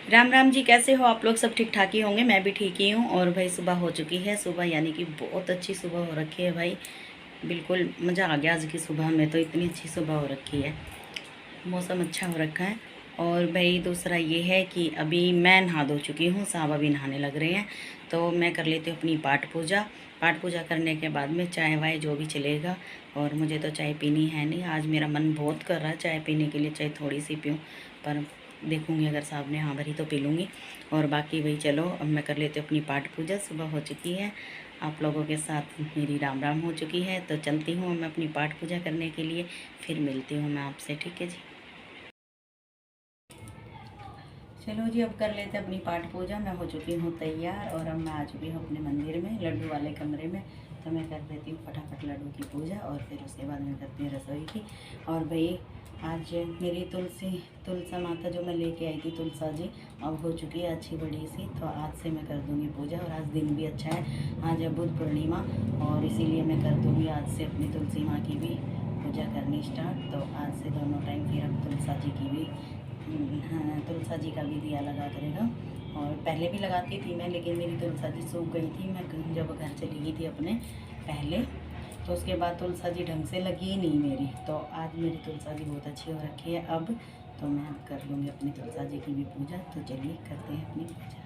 राम राम जी, कैसे हो आप लोग? सब ठीक ठाक ही होंगे, मैं भी ठीक ही हूँ। और भाई सुबह हो चुकी है, सुबह यानी कि बहुत अच्छी सुबह हो रखी है भाई। बिल्कुल मज़ा आ गया आज की सुबह में, तो इतनी अच्छी सुबह हो रखी है, मौसम अच्छा हो रखा है। और भाई दूसरा ये है कि अभी मैं नहा धो चुकी हूँ, साहब अभी नहाने लग रहे हैं, तो मैं कर लेती हूँ अपनी पाठ पूजा। पाठ पूजा करने के बाद में चाय वाय जो भी चलेगा। और मुझे तो चाय पीनी है नहीं, आज मेरा मन बहुत कर रहा है चाय पीने के लिए, चाय थोड़ी सी पीऊँ, पर देखूँगी अगर साहब ने हाँ भरी तो पी लूँगी। और बाकी भाई चलो अब मैं कर लेती हूँ अपनी पाठ पूजा। सुबह हो चुकी है, आप लोगों के साथ मेरी राम राम हो चुकी है, तो चलती हूँ मैं अपनी पाठ पूजा करने के लिए, फिर मिलती हूँ मैं आपसे, ठीक है जी। चलो जी, अब कर लेते हैं अपनी पाठ पूजा। मैं हो चुकी हूँ तैयार और अब मैं आ चुकी हूँ अपने मंदिर में, लड्डू वाले कमरे में। तो मैं कर देती हूँ फटाफट लड्डू की पूजा और फिर उसके बाद मैं करती हूँ रसोई की। और भाई आज मेरी तुलसा माता जो मैं लेके आई थी, तुलसा जी, अब हो चुकी है अच्छी बड़ी सी, तो आज से मैं कर दूँगी पूजा। और आज दिन भी अच्छा है, आज है बुध पूर्णिमा, और इसीलिए मैं कर दूँगी आज से अपनी तुलसी माँ की भी पूजा करनी स्टार्ट। तो आज से दोनों टाइम फिर अब तुलसा जी की भी, हाँ, तुलसा जी का भी दिया लगा करेगा। और पहले भी लगाती थी मैं, लेकिन मेरी तुलसा जी सूख गई थी, मैं जब घर चली गई थी अपने पहले, तो उसके बाद तुलसा जी ढंग से लगी ही नहीं मेरी। तो आज मेरी तुलसा जी बहुत अच्छी हो रखी है अब, तो मैं अब कर लूँगी अपनी तुलसा जी की भी पूजा। तो चलिए करते हैं अपनी पूजा।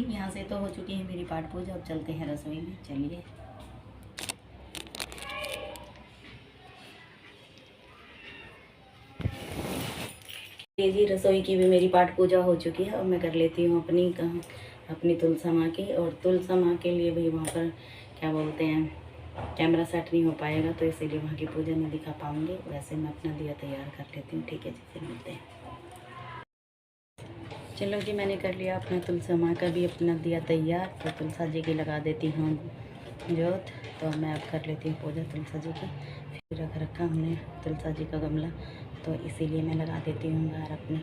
यहाँ से तो हो चुकी है मेरी पाठ पूजा, अब चलते हैं रसोई में, चलिए। ये जी रसोई की भी मेरी पाठ पूजा हो चुकी है, अब मैं कर लेती हूँ अपनी तुलसा माँ की। और तुलसा माँ के लिए भी वहाँ पर क्या बोलते हैं, कैमरा सेट नहीं हो पाएगा, तो इसीलिए वहाँ की पूजा नहीं दिखा पाऊँगी। वैसे मैं अपना दिया तैयार कर लेती हूँ, ठीक है जी, फिर मिलते हैं। चलो जी, मैंने कर लिया अपना तुलसा माँ का भी अपना दिया तैयार, तो तुलसा जी की लगा देती हूँ जोत। तो मैं अब कर लेती हूँ पूजा तुलसा जी की। फिर रख रखा हमने तुलसा जी का गमला, तो इसीलिए मैं लगा देती हूँ बाहर अपने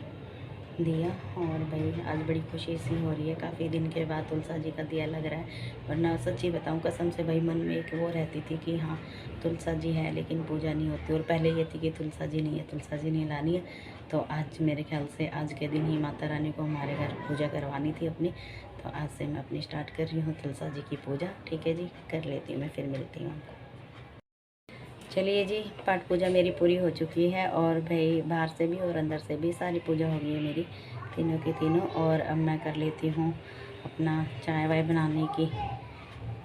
दिया। और भाई आज बड़ी खुशी सी हो रही है, काफ़ी दिन के बाद तुलसा जी का दिया लग रहा है। वरना सच्ची बताऊँ कसम से भाई, मन में एक वो रहती थी कि हाँ तुलसा जी है लेकिन पूजा नहीं होती। और पहले ये थी कि तुलसा जी नहीं है, तुलसा जी नहीं लानी है। तो आज मेरे ख्याल से आज के दिन ही माता रानी को हमारे घर पूजा करवानी थी अपनी, तो आज से मैं अपनी स्टार्ट कर रही हूँ तुलसा जी की पूजा, ठीक है जी, कर लेती हूँ मैं, फिर मिलती हूँ आपको। चलिए जी, पाठ पूजा मेरी पूरी हो चुकी है, और भाई बाहर से भी और अंदर से भी सारी पूजा हो गई है मेरी, तीनों की तीनों। और अब मैं कर लेती हूँ अपना चाय वाय बनाने की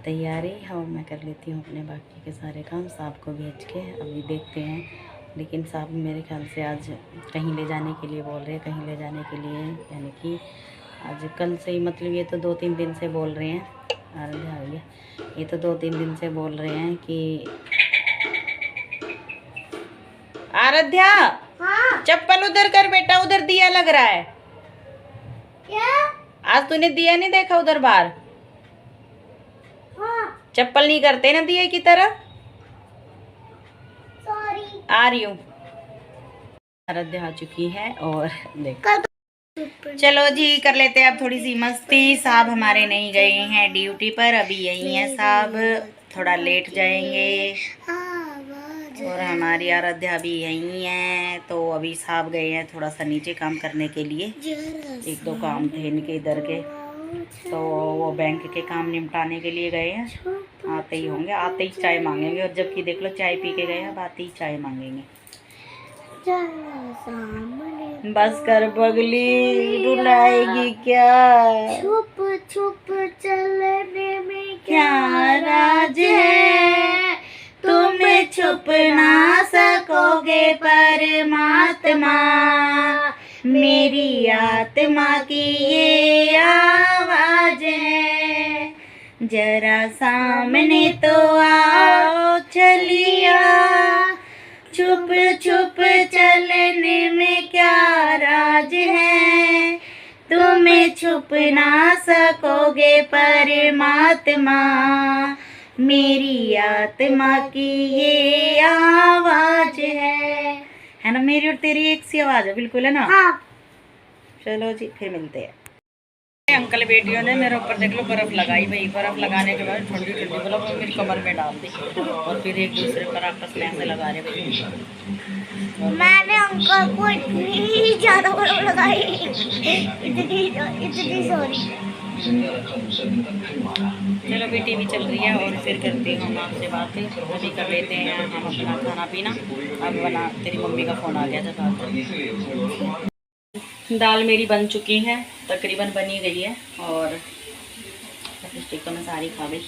तैयारी, और मैं कर लेती हूँ अपने बाकी के सारे काम। साहब को भेज के अभी देखते हैं, लेकिन साहब मेरे ख्याल से आज कहीं ले जाने के लिए बोल रहे हैं, कहीं ले जाने के लिए, यानी कि आज कल से ही, मतलब ये तो 2-3 दिन से बोल रहे हैं। आराध्या भैया, ये तो 2-3 दिन से बोल रहे हैं कि आराध्या, हाँ? चप्पल उधर कर बेटा, उधर दिया लग रहा है। क्या? आज तूने दिया नहीं देखा उधर बाहर? हाँ। चप्पल नहीं करते ना दिए की तरह। सॉरी, आ रही हूँ। आराध्या आ चुकी है और देख, चलो जी कर लेते हैं अब थोड़ी सी मस्ती। साहब हमारे नहीं गए हैं ड्यूटी पर, अभी यही है साहब, थोड़ा लेट जाएंगे। और हमारी आराध्या भी यही है, तो अभी साहब गए हैं थोड़ा सा नीचे काम करने के लिए, 1-2 काम थे इनके इधर के, तो वो बैंक के काम निपटाने के लिए गए हैं। आते ही होंगे, आते ही चाय मांगेंगे, और जबकि देख लो चाय पी के गए, अब आते ही चाय मांगेंगे। बस कर पगली, रुलाएगी क्या? छुप छुप चलने में क्या राज है, तुम छुप ना सकोगे परमात्मा, मेरी आत्मा की ये आवाज है, जरा सामने तो आओ चलिया, छुप छुप चलने में क्या राज है, तुम्हें छुप ना सकोगे परमात्मा, मेरी आत्मा की ये आवाज है ना। मेरी और तेरी एक सी आवाज है, बिल्कुल है ना। हाँ। चलो जी फिर मिलते हैं। अंकल बेटियों ने मेरे ऊपर देख लो बर्फ लगाई भाई। बर्फ लगाने के बाद ठंडी ठंडी बर्फ मेरी कमर में डाल दी और फिर एक दूसरे पर आपस में ऐसे लगा रहे भाई। मैंने अंकल को इतनी ज्यादा बर्फ लगाई, इतनी सॉरी। चलो अभी टीवी चल रही है और फिर करती हूँ हम आपसे बातें। अभी कर लेते हैं हम अपना खाना पीना। अब बना, तेरी मम्मी का फ़ोन आ गया था बात। दाल मेरी बन चुकी है, तकरीबन बनी गई है और स्टिक तो मैं सारी खा गई।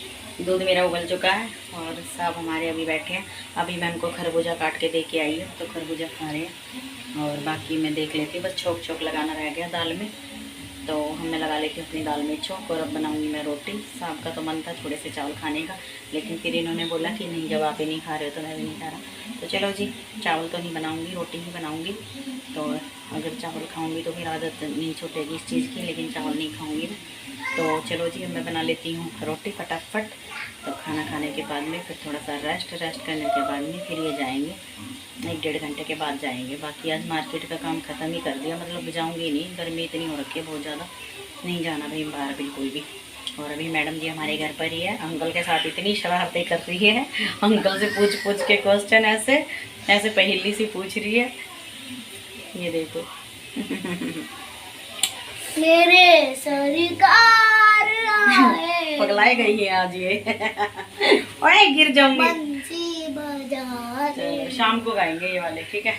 दूध मेरा उबल चुका है और सब हमारे अभी बैठे हैं। अभी मैं उनको खरबूजा काट के दे के आई हूँ तो खरबूजा खा रहे हैं और बाकी मैं देख लेती हूँ। बस छोक छोक लगाना रह गया दाल में, तो मैं लगा लेती हूँ अपनी दाल में छोक। और अब बनाऊँगी मैं रोटी। साहब का तो मन था थोड़े से चावल खाने का, लेकिन फिर इन्होंने बोला कि नहीं, जब आप ही नहीं खा रहे हो तो मैं भी नहीं खा रहा। तो चलो जी, चावल तो नहीं बनाऊँगी, रोटी ही बनाऊँगी। तो अगर चावल खाऊंगी तो फिर आदत नहीं छूटेगी इस चीज़ की, लेकिन चावल नहीं खाऊंगी ना। तो चलो जी, अब मैं बना लेती हूँ रोटी फटाफट। तो खाना खाने के बाद में फिर थोड़ा सा रेस्ट करने के बाद में फिर ये जाएंगे, 1-1.5 घंटे के बाद जाएंगे। बाकी आज मार्केट का काम ख़त्म ही कर दिया, मतलब जाऊँगी नहीं, गर्मी इतनी हो रखी है बहुत ज़्यादा, नहीं जाना भाई बाहर बिल्कुल भी। और अभी मैडम जी हमारे घर पर ही है, अंकल के साथ इतनी शरारतें कर रही है। अंकल से पूछ के क्वेश्चन ऐसे पहेली सी पूछ रही है, ये देखो। मेरे सरकार पगलाए गई है आज ये। ओए गिर जाऊंगी। शाम को गाएंगे ये वाले, ठीक है।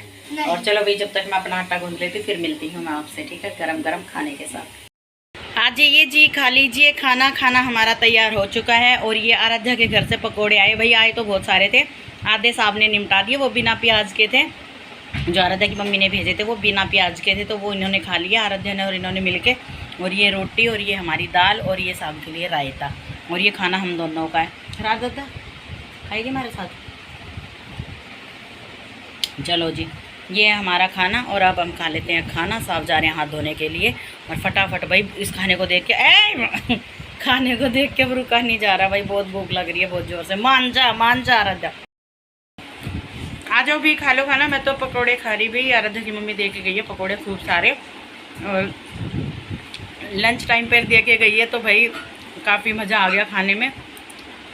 और चलो भाई, जब तक मैं अपना आटा गूंथ लेती फिर मिलती हूँ मैं आपसे, ठीक है, गरम गरम खाने के साथ। आ जाइए जी, खा लीजिए खाना। खाना हमारा तैयार हो चुका है और ये आराध्या के घर से पकोड़े आए भाई। आए तो बहुत सारे थे, आधे साहब ने निपटा दिए, वो बिना प्याज के थे। जो आराध्या की मम्मी ने भेजे थे वो बिना प्याज के थे, तो वो इन्होंने खा लिया, आराध्या ने और इन्होंने मिलके। और ये रोटी और ये हमारी दाल और ये साहब के लिए रायता। और ये खाना हम दोनों का है। आराध्या खाएगी हमारे साथ। चलो जी, ये है हमारा खाना और अब हम खा लेते हैं खाना। साहब जा रहे हैं हाथ धोने के लिए और फटाफट भाई इस खाने को देख के खाने को देख के अब रुका नहीं जा रहा भाई, बहुत भूख लग रही है बहुत ज़ोर से। मान जा आराध्या, आ जाओ भी खा लो खाना। मैं तो पकोड़े खा रही भाई, आराध्या की मम्मी दे के गई है पकोड़े खूब सारे और लंच टाइम पर दे के गई है, तो भाई काफ़ी मज़ा आ गया खाने में।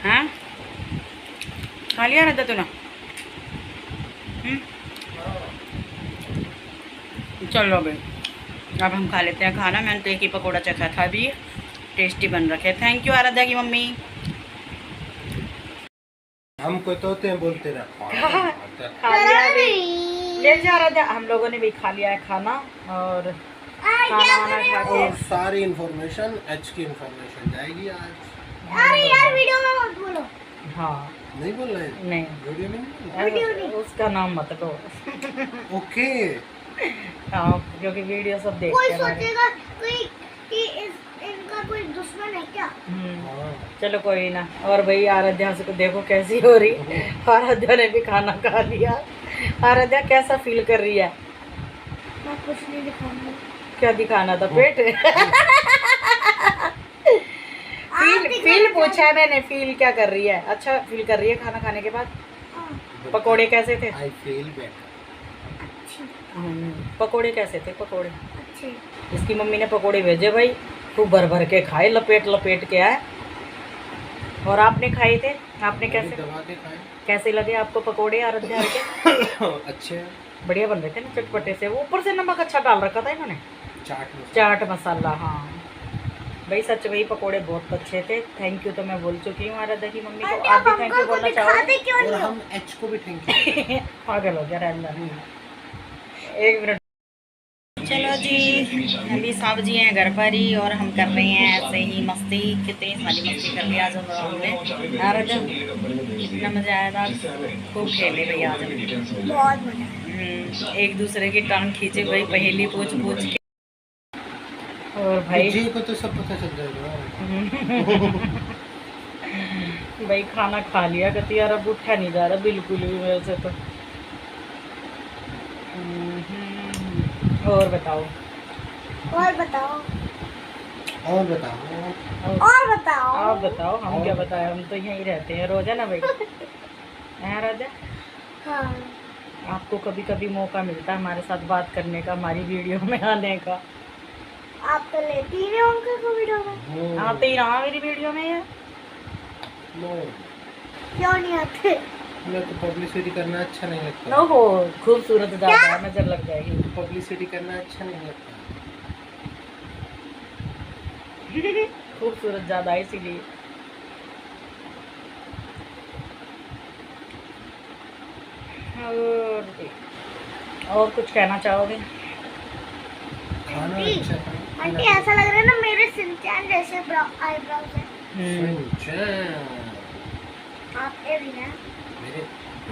हाँ खा लिया आराध्या तूने? चलो भाई, अब हम खा लेते हैं खाना। मैंने तो एक ही पकोड़ा चखा था, भी टेस्टी बन रखे। थैंक यू आराध्या की मम्मी। हमको तोते बोलते रहा। खा लिया भी, ले जा आराध्या। हम लोगों ने भी खा लिया है खाना और खाना खा के और सारी इन्फॉर्मेशन एच की इन्फॉर्मेशन जाएगी आज। अरे यार वीडियो में मत बोलो। हाँ नहीं बोल रहे, नहीं वीडियो नहीं, उसका नाम मत लो। ओके हाँ, क्योंकि वीडियो सब देखते कोई हैं। सोचेगा कि इनका कोई दुश्मन है क्या? चलो कोई ना। और भाई आराध्या से को देखो कैसी हो रही। आराध्या ने भी खाना खा लिया। आराध्या कैसा फील कर रही है? मैं कुछ नहीं दिखाऊंगी। क्या दिखाना था? पेट। फील पूछा है मैंने, फील क्या कर रही है? अच्छा फील कर रही है खाना खाने के बाद। पकोड़े कैसे थे? I feel better. पकोड़े कैसे थे? पकोड़े अच्छे। इसकी मम्मी ने पकोड़े भेजे भाई, खूब भर के खाए, लपेट के आए। और आपने खाए थे? आपने कैसे लगे आपको पकोड़े आराध्या के? अच्छे बढ़िया बन रहे थे ना, चटपटे से। वो ऊपर से नमक अच्छा डाल रखा था इन्होंने, चाट मसाला। हाँ भाई सच, भाई पकोड़े बहुत अच्छे थे। थैंक यू तो मैं बोल चुकी हूँ आराध्या की मम्मी को। आप भी थैंक यू बोलना चाहोगे? और हम एच को भी थैंक यू। पागल हो गया रहना। एक मिनट। चलो जी, अभी साहब जी हैं घर पर ही और हम कर रहे हैं ऐसे ही मस्ती। कितनी सारी मस्ती कर ली आज हमने। आराध्या कितना मज़ा आया था, खूब खेले भाई आज हम। बहुत मजा। एक दूसरे की टांग खींचे भाई, पहेली पूछ के। और भाई जी को तो सब पता चल जाएगा। भाई खाना खा लिया, कहती यार अब उठा नहीं जा रहा बिल्कुल भी मेरे से तो। और बताओ। और बताओ। और बताओ। आप बताओ, हम क्या बताएं, हम तो यहीं रहते हैं रोजा ना भाई। हैं राजा? हाँ। आपको कभी कभी मौका मिलता है हमारे साथ बात करने का, हमारी वीडियो में आने का। आप तो लेती ही नहीं होंगे को वीडियो में। आते ही रहा मेरी वीडियो में यार। क्यों नहीं आते? मैं तो पब्लिसिटी करना अच्छा नहीं लगता। नो हो, खूबसूरत ज्यादा है, नजर लग जाएगी। पब्लिसिटी करना अच्छा नहीं लगता। खूबसूरत ज्यादा है इसीलिए। और कुछ कहना चाहोगे? खाना आंटी, अच्छा था। आंटी ऐसा लग रहा है ना मेरे सिंचैन जैसे आईब्रोज है। आपके भी ना। मेरे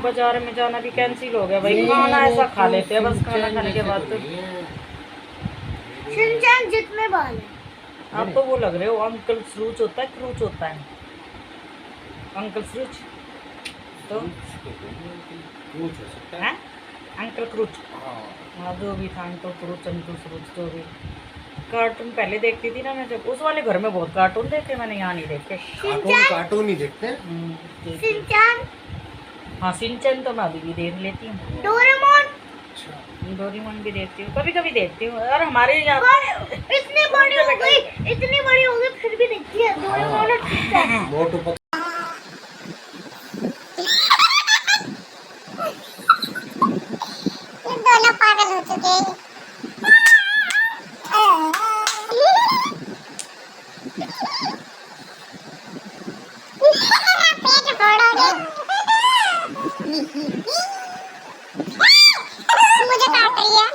बाजार में जाना भी कैंसिल हो गया भाई, ये खाना ऐसा खा तो लेते हैं बस, खाना सिंचैन खाने के जैसे बाद तो तो नहीं है। सिंचैन जितने बाल है। आप तो वो लग रहे हो, अंकल सरूच होता है, क्रूच होता है, अंकल सरूच तो कुछ हो सकता है। है, अंकल क्रूच। हाँ। हाँ जो भी था, अंकल क्रूच, अंकल सरूच जो भी। कार्टून पहले देखती थी ना मैं, जब उस वाले घर में बहुत कार्टून देखे, मैंने यहाँ नहीं देखे। कार्टून ही देखते हैं। देखते। सिंचैन, हाँ सिंचन तो मैं अभी भी देख लेती हूँ, डोरेमोन। अच्छा। डोरेमोन भी देखती हूँ, कभी कभी देखती हूँ। और हमारे यहाँ इतनी बड़ी हो गई, इतनी बड़ी हो गई फिर भी देखती है डोरेमोन और सिंचैन। मोटू पतलू। दोनों पागल हो चुके हैं। पेट फोड़ोगे। मुझे काट रही है।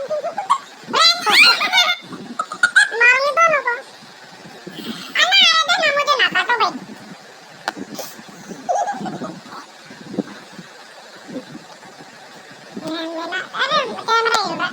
मारूंगी दोनों को। अन्ना आए थे ना, मुझे ना काटो भाई। अरे कैमरा हिल रहा है।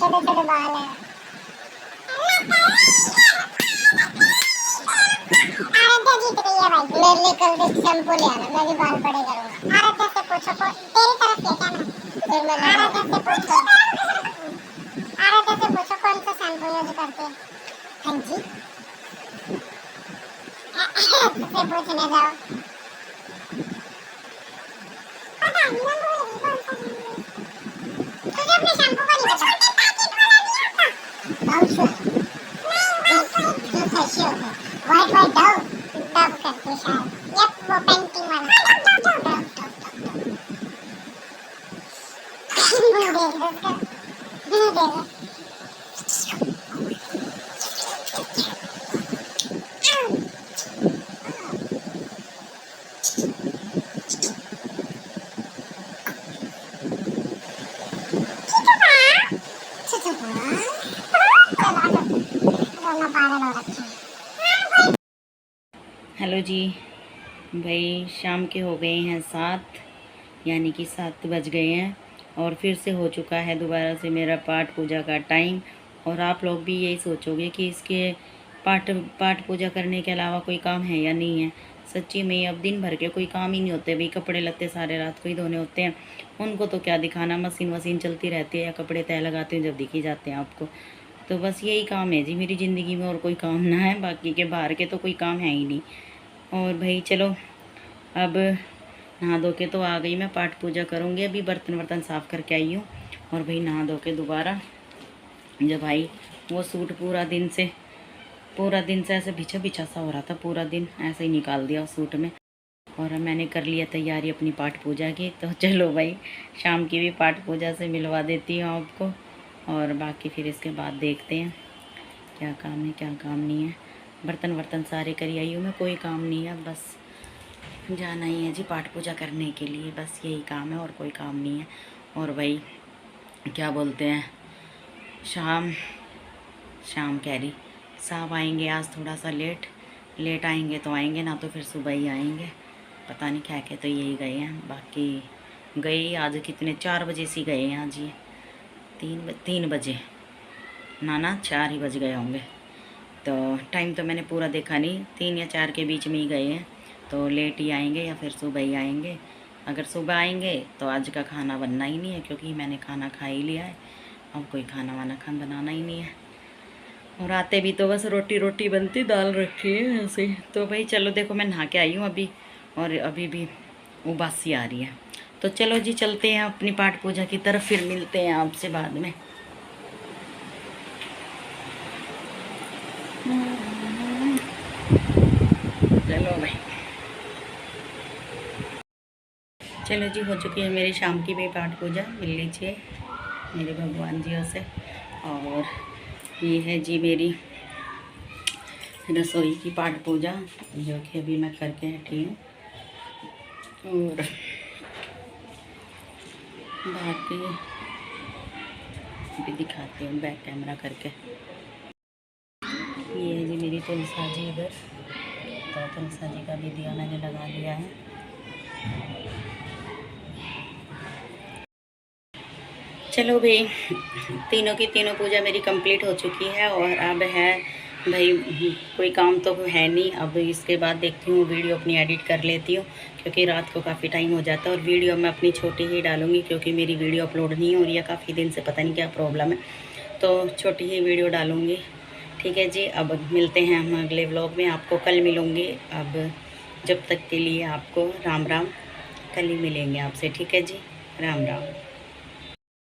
छोटे बाल है। आराध्या जीत गई है भाई। मेरे लिए कल से शैम्पू ले आना, मैं भी बाल बड़े करूंगा। आराध्या से पूछो, तेरी तरफ ले क्या ना? फिर मैं आराध्या से पूछो, आराध्या से पूछो कौन सा शैम्पू यूज करते हैं। हाँ जी, से पूछने जाओ। पता नहीं ना बोलेगी कौन सा शैम्पू। तुझे अपने शैम्पू का नहीं पता? व्हाइट व्हाइट डव करके शायद, यप वो पेंटिंग वाला हेलो जी भाई, शाम के हो गए हैं 7, यानी कि 7 बज गए हैं, और फिर से हो चुका है दोबारा से मेरा पाठ पूजा का टाइम। और आप लोग भी यही सोचोगे कि इसके पाठ पूजा करने के अलावा कोई काम है या नहीं है। सच्ची में अब दिन भर के कोई काम ही नहीं होते भाई, कपड़े लत्ते सारे रात को ही धोने होते हैं, उनको तो क्या दिखाना, मशीन वशीन चलती रहती है या कपड़े तय लगाते हैं जब दिखी जाते हैं आपको। तो बस यही काम है जी मेरी ज़िंदगी में, और कोई काम ना है, बाकी के बाहर के तो कोई काम है ही नहीं। और भाई चलो, अब नहा धो के तो आ गई, मैं पाठ पूजा करूँगी। अभी बर्तन वर्तन साफ़ करके आई हूँ, और भाई नहा धो के दोबारा, जब भाई वो सूट पूरा दिन से ऐसे बिछा बिछा सा हो रहा था, पूरा दिन ऐसे ही निकाल दिया उस सूट में। और मैंने कर लिया तैयारी अपनी पाठ पूजा की, तो चलो भाई शाम की भी पाठ पूजा से मिलवा देती हूँ आपको, और बाकी फिर इसके बाद देखते हैं क्या काम है क्या काम नहीं है। बर्तन वर्तन सारे करी आई हूँ मैं, कोई काम नहीं है, बस जाना ही है जी पाठ पूजा करने के लिए, बस यही काम है और कोई काम नहीं है। और भाई क्या बोलते हैं, शाम कह रही, साहब आएंगे आज थोड़ा सा लेट आएंगे तो आएंगे, ना तो फिर सुबह ही आएंगे, पता नहीं क्या क्या, तो यही गए हैं। बाकी गए आज कितने 4 बजे से गए हैं आज, ये 3 बजे ना 4 ही बज गए होंगे। तो टाइम तो मैंने पूरा देखा नहीं, 3 या 4 के बीच में ही गए हैं, तो लेट ही आएंगे या फिर सुबह ही आएंगे। अगर सुबह आएंगे तो आज का खाना बनना ही नहीं है, क्योंकि मैंने खाना खा ही लिया है, अब कोई खाना वाना बनाना ही नहीं है। और आते भी तो बस रोटी बनती, दाल रखी है ऐसे। तो भाई चलो, देखो मैं नहा के आई हूँ अभी, और अभी भी उबासी आ रही है। तो चलो जी चलते हैं अपनी पाठ पूजा की तरफ, फिर मिलते हैं आपसे बाद में। चलो भाई, चलो जी, हो चुकी है मेरी शाम की भी पाठ पूजा, मिल लीजिए मेरे भगवान जियों से। और ये है जी मेरी रसोई की पाठ पूजा, जो कि अभी मैं करके हटी हूँ। और बाकी भी दिखाती हूँ बैक कैमरा करके। ये है जी मेरी तुलसा जी इधर, तो तुलसा जी का भी दिया मैंने लगा लिया है। चलो भाई, तीनों की तीनों पूजा मेरी कंप्लीट हो चुकी है। और अब है भाई, कोई काम तो है नहीं, अब इसके बाद देखती हूँ वीडियो अपनी एडिट कर लेती हूँ, क्योंकि रात को काफ़ी टाइम हो जाता है। और वीडियो मैं अपनी छोटी ही डालूँगी, क्योंकि मेरी वीडियो अपलोड नहीं हो रही है काफ़ी दिन से, पता नहीं क्या प्रॉब्लम है, तो छोटी ही वीडियो डालूँगी। ठीक है जी, अब मिलते हैं हम अगले व्लॉग में, आपको कल मिलूँगी। अब जब तक के लिए आपको राम राम, कल ही मिलेंगे आपसे। ठीक है जी, राम राम।